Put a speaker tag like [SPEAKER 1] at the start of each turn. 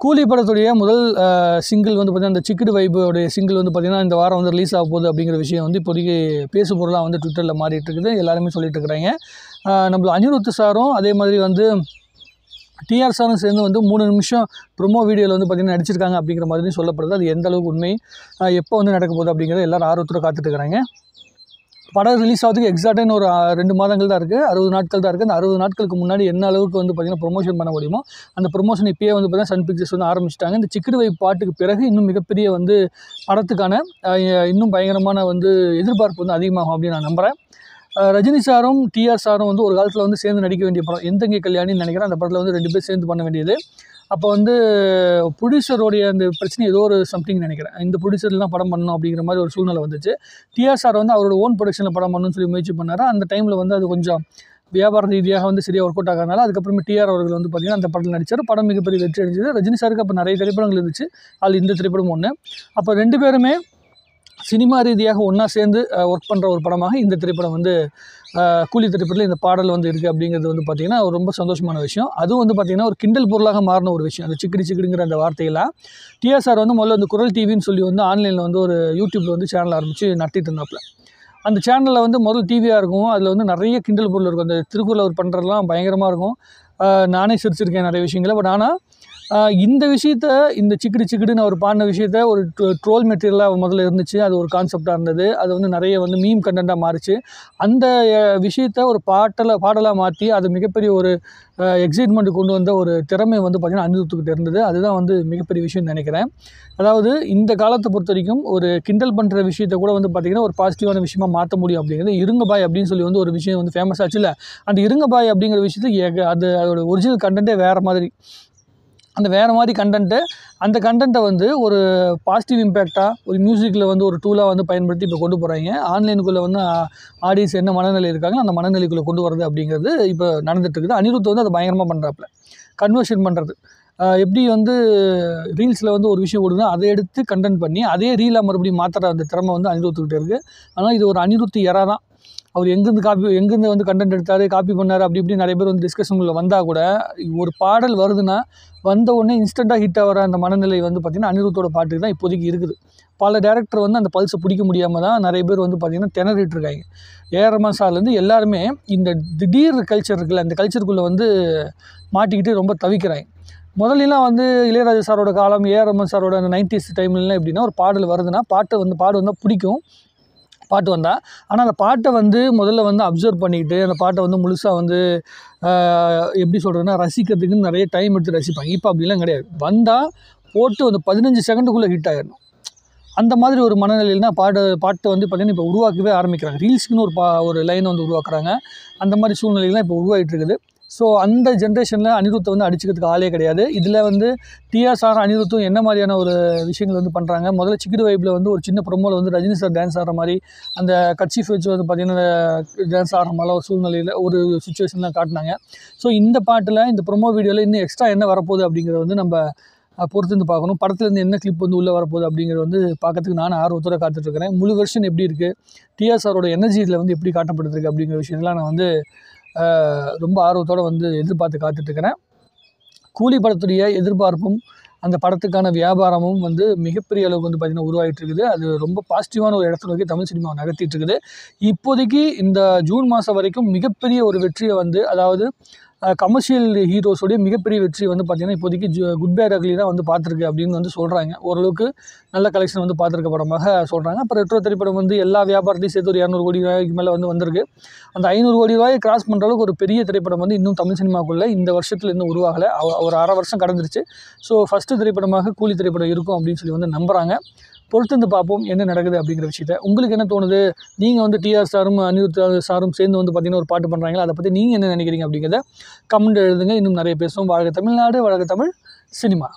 [SPEAKER 1] கூலி படத்துடைய முதல் சிங்கிள் வந்து பார்த்திங்கன்னா அந்த சிக்கிடு வைபோடைய சிங்கிள் வந்து பார்த்திங்கன்னா இந்த வாரம் வந்து ரிலீஸ் ஆக போகுது அப்படிங்கிற விஷயம் வந்து இப்போதைக்கு பேசு பொருளாக வந்து ட்விட்டரில் மாறிட்டு இருக்குது. எல்லாருமே சொல்லிட்டு இருக்கிறாங்க. நம்மள அனிருத் சாரும் அதே மாதிரி வந்து டிஆர் சாரும் சேர்ந்து வந்து 3 நிமிஷம் ப்ரொமோ வீடியோவில் வந்து பார்த்திங்கன்னா நடிச்சிருக்காங்க அப்படிங்கிற மாதிரி சொல்லப்படுது. அது எந்த அளவுக்கு உண்மை, எப்போ வந்து நடக்க போகுது அப்படிங்கிறத எல்லோரும் ஆர்வத்தோடு காத்துட்டு இருக்கிறாங்க. படம் ரிலீஸ் ஆகிறதுக்கு எக்ஸாக்டாக ஒரு 2 மாதங்கள் தான் இருக்குது, 60 நாட்கள் தான் இருக்குது. அந்த 60 நாட்களுக்கு முன்னாடி என்ன அளவுக்கு வந்து பார்த்திங்கன்னா ப்ரொமோஷன் பண்ண முடியுமோ அந்த ப்ரொமோஷன் இப்போயே வந்து பார்த்திங்கன்னா சன் பிக்சர்ஸ் வந்து ஆரம்பிச்சிட்டாங்க. இந்த சிக்கிடு வைப் பாட்டுக்கு பிறகு இன்னும் மிகப்பெரிய வந்து படத்துக்கான இன்னும் பயங்கரமான வந்து எதிர்பார்ப்பு வந்து அதிகமாகும் அப்படின்னு நான் நம்புகிறேன். ரஜினி சாரும் டிஆர் சாரும் வந்து ஒரு காலத்தில் வந்து சேர்ந்து நடிக்க வேண்டிய படம் எந்தங்கை கல்யாணின்னு நினைக்கிறேன். அந்த படத்தில் வந்து 2 பேர் சேர்ந்து பண்ண வேண்டியது. அப்போ வந்து ப்ரொடியூசருடைய அந்த பிரச்சனை ஏதோ ஒரு சம்திங் நினைக்கிறேன், இந்த ப்ரொடியூசர்லாம் படம் பண்ணணும் அப்படிங்கிற மாதிரி ஒரு சூழ்நிலை வந்துச்சு. டிஆர் சார் வந்து அவரோட ஓன் ப்ரொடக்ஷனில் படம் பண்ணணும்னு சொல்லி முயற்சி பண்ணார். அந்த டைமில் வந்து அது கொஞ்சம் வியாபார ரீதியாக வந்து சரியாக ஒர்க் அவுட் ஆகாதனால அதுக்கப்புறமே டிஆர் அவர்கள் வந்து பார்த்திங்கன்னா அந்த படத்தில் நடித்தார். படம் மிகப்பெரிய வெற்றி அடைஞ்சது. ரஜினி சாருக்கு அப்போ நிறைய திரைப்படங்கள் இருந்துச்சு, அதில் இந்த திரைப்படம் ஒன்று. அப்போ 2 பேருமே சினிமா ரீதியாக ஒன்றா சேர்ந்து ஒர்க் பண்ணுற ஒரு படமாக இந்த திரைப்படம் வந்து கூலி திரைப்படத்தில் இந்த பாடல் வந்து இருக்குது அப்படிங்கிறது வந்து பார்த்திங்கன்னா ரொம்ப சந்தோஷமான விஷயம். அதுவும் வந்து பார்த்திங்கன்னா ஒரு கிண்டல் பொருளாக மாறின ஒரு விஷயம். அந்த சிக்கிடுங்கிற அந்த வார்த்தையெல்லாம் டிஆர் சார் வந்து முதல்ல வந்து குரல் டிவின்னு சொல்லி வந்து ஆன்லைனில் வந்து ஒரு யூடியூப்பில் வந்து சேனல் ஆரம்பித்து நடத்திட்டு இருந்தாப்புல. அந்த சேனலில் வந்து முதல் டிவியாக இருக்கும், அதில் வந்து நிறைய கிண்டல் பொருள் இருக்கும். அந்த திருக்குறள் அவர் பண்ணுறதுலாம் பயங்கரமாக இருக்கும். நானே சிரிச்சிருக்கேன் நிறைய விஷயங்களை. பட் ஆனால் இந்த விஷயத்த, இந்த சிக்கிடுன்னு அவர் பாடின விஷயத்த ஒரு ட்ரோல் மெட்டீரியலாக முதல்ல இருந்துச்சு. அது ஒரு கான்செப்டாக இருந்தது. அது வந்து நிறைய வந்து மீம் கண்டென்ட்டாக மாறிச்சு. அந்த விஷயத்த ஒரு பாடலாக மாற்றி அது மிகப்பெரிய ஒரு எக்ஸைட்மெண்ட் கொண்டு வந்த ஒரு திறமை வந்து பார்த்திங்கன்னா அனிருத்துக்கிட்ட இருந்தது. அதுதான் வந்து மிகப்பெரிய விஷயம்னு நினைக்கிறேன். அதாவது இந்த காலத்தை பொறுத்த வரைக்கும் ஒரு கிண்டல் பண்ணுற விஷயத்த கூட வந்து பார்த்திங்கன்னா ஒரு பாசிட்டிவான விஷயமா மாற்ற முடியும் அப்படிங்கிறது. இருங்க பாய் அப்படின்னு சொல்லி வந்து ஒரு விஷயம் வந்து ஃபேமஸ் ஆச்சுல்ல, அந்த இருங்க பாய் அப்படிங்கிற விஷயத்துக்கு அதோட ஒரிஜினல் கண்டென்ட்டே வேறு மாதிரி. அந்த வேறு மாதிரி அந்த கண்டென்ட்டை வந்து ஒரு பாசிட்டிவ் இம்பேக்டாக ஒரு மியூசிக்கில் வந்து ஒரு டூலாக வந்து பயன்படுத்தி இப்போ கொண்டு போகிறாங்க. ஆன்லைனுக்குள்ளே வந்து ஆடியன்ஸ் என்ன மனநிலை இருக்காங்களோ அந்த மனநிலைக்குள்ளே கொண்டு வரது அப்படிங்கிறது இப்போ நடந்துகிட்ருக்குது. அனிருத் வந்து அதை பயங்கரமாக பண்ணுறாப்புல, கன்வர்ஷன் பண்ணுறது. எப்படி வந்து ரீல்ஸில் வந்து ஒரு விஷயம் ஓடுதுன்னா அதை எடுத்து கண்டென்ட் பண்ணி அதே ரீலாக மறுபடியும் மாற்றுற அந்த திறமை வந்து அனிருத்துக்கிட்ட இருக்குது. ஆனால் இது ஒரு அனிருத் எரா தான். அவர் எங்கேருந்து வந்து கண்டென்ட் எடுத்தார், காப்பி பண்ணார், அப்படி இப்படி நிறைய பேர் வந்து டிஸ்கஷனுக்குள்ளே வந்தால் கூட ஒரு பாடல் வருதுன்னா வந்த உடனே இன்ஸ்டண்ட்டாக ஹிட் ஆகிற அந்த மனநிலை வந்து பார்த்திங்கன்னா அனிருத்தோட பாட்டுக்கு தான் இப்போதைக்கு இருக்குது. பல டேரக்டர் வந்து அந்த பல்ஸை பிடிக்க முடியாமல் தான் நிறைய பேர் வந்து பார்த்திங்கன்னா திணறிட்டு இருக்காங்க. ஏஆர் ரஹ்மான் சார்லேருந்து எல்லாருமே இந்த திடீர் கல்ச்சர் இருக்குல்ல, அந்த கல்ச்சருக்குள்ளே வந்து மாட்டிக்கிட்டு ரொம்ப தவிக்கிறாங்க. முதல்லாம் வந்து இளையராஜா சாரோட காலம், ஏஆர் ரஹ்மான் சாரோட அந்த 90s டைம்லாம் எப்படின்னா ஒரு பாடல் வருதுன்னா பாட்டு வந்தால் பிடிக்கும், பாட்டு வந்தால். ஆனால் அந்த பாட்டை வந்து முதல்ல வந்து அப்சர்வ் பண்ணிக்கிட்டு அந்த பாட்டை வந்து முழுசாக வந்து எப்படி சொல்கிறதுன்னா ரசிக்கிறதுக்குன்னு நிறைய டைம் எடுத்து ரசிப்பாங்க. இப்போ அப்படிலாம் கிடையாது. வந்தால் போட்டு வந்து 15 செகண்டுக்குள்ளே ஹிட் ஆகிடணும். அந்த மாதிரி ஒரு மனநிலையில் தான் பாட்டை வந்து பார்த்திங்கன்னா இப்போ உருவாக்கவே ஆரம்பிக்கிறாங்க. ரீல்ஸுக்குன்னு ஒரு லைனை வந்து உருவாக்குறாங்க. அந்த மாதிரி சூழ்நிலைகள்லாம் இப்போ உருவாகிட்டு இருக்குது. ஸோ அந்த ஜென்ரேஷனில் அனிருத்தை வந்து அடிச்சுக்கிறதுக்கு ஆளே கிடையாது. இதில் வந்து டிஆர் சார் அனிருத்தும் என்ன மாதிரியான ஒரு விஷயங்கள் வந்து பண்ணுறாங்க. முதல்ல சிக்கிடு வைப்பில் வந்து ஒரு சின்ன ப்ரொமோவில் வந்து ரஜினி சார் டான்ஸ் ஆடுற மாதிரி அந்த கட்சிஃப் வச்சு வந்து பார்த்திங்கன்னா டான்ஸ் ஆடுற மாதிரிலாம் ஒரு சூழ்நிலையில் ஒரு சுச்சுவேஷன்லாம் காட்டினாங்க. ஸோ இந்த பாட்டில் இந்த ப்ரொமோ வீடியோவில் இன்னும் எக்ஸ்ட்ரா என்ன வரப்போகுது அப்படிங்கிறத வந்து நம்ம பொறுத்து பார்க்கணும். படத்துலேருந்து என்ன கிளிப் வந்து உள்ளே வரப்போகுது அப்படிங்கிறது வந்து பார்க்கறதுக்கு நான் ஆர்வத்தோடு காத்துட்ருக்கிறேன். முழு வெர்ஷன் எப்படி இருக்குது, டிஆர் சாரோட எனர்ஜியில் வந்து எப்படி காட்டப்பட்டுருக்கு அப்படிங்கிற விஷயத்தெல்லாம் நான் வந்து ரொம்ப ஆர்வத்தோடு வந்து எதிர்பார்த்து காத்துட்ருக்கிறேன். கூலி படத்துடைய எதிர்பார்ப்பும் அந்த படத்துக்கான வியாபாரமும் வந்து மிகப்பெரிய அளவுக்கு வந்து பார்த்திங்கன்னா உருவாகிட்டு இருக்குது. அது ரொம்ப பாசிட்டிவான ஒரு இடத்துல நோக்கி தமிழ் சினிமாவை நகர்த்திட்டு இருக்குது. இப்போதைக்கு இந்த ஜூன் மாதம் வரைக்கும் மிகப்பெரிய ஒரு வெற்றியை வந்து, அதாவது கமர்ஷியல் ஹீரோஸோடைய மிகப்பெரிய வெற்றி வந்து பார்த்திங்கன்னா இப்போதைக்கு குட் பை அக்லி தான் வந்து பார்த்துருக்கு அப்படின்னு வந்து சொல்கிறாங்க. ஓரளவுக்கு நல்ல கலெக்ஷன் வந்து பார்த்துருக்க படமாக சொல்கிறாங்க. அப்புறம் ரெட்ரோ திரைப்படம் வந்து எல்லா வியாபாரத்தையும் சேர்த்து ஒரு 200 கோடி ரூபாய்க்கு மேலே வந்து வந்திருக்கு. அந்த 500 கோடி ரூபாயை கிராஸ் பண்ணுற அளவுக்கு ஒரு பெரிய திரைப்படம் வந்து இன்னும் தமிழ் சினிமாவுக்குள்ளே இந்த வருஷத்தில் இன்னும் உருவாகலை. ஒரு அரை வருஷம் கடந்துருச்சு. ஸோ ஃபஸ்ட்டு திரைப்படமாக கூலி திரைப்படம் இருக்கும் அப்படின்னு சொல்லி வந்து நம்புகிறாங்க. பொறுத்து பார்ப்போம் என்ன நடக்குது அப்படிங்கிற விஷயத்த. உங்களுக்கு என்ன தோணுது? நீங்கள் வந்து டிஆர் சாரும் அனிருத் சாரும் சேர்ந்து வந்து பார்த்திங்கன்னா ஒரு பாட்டு பண்ணுறாங்களா, அதை பற்றி நீங்கள் என்ன நினைக்கிறீங்க அப்படிங்கிறத கமெண்ட் எழுதுங்க. இன்னும் நிறைய பேசுவோம். வாழ்க தமிழ்நாடு, வாழ்க தமிழ் சினிமா.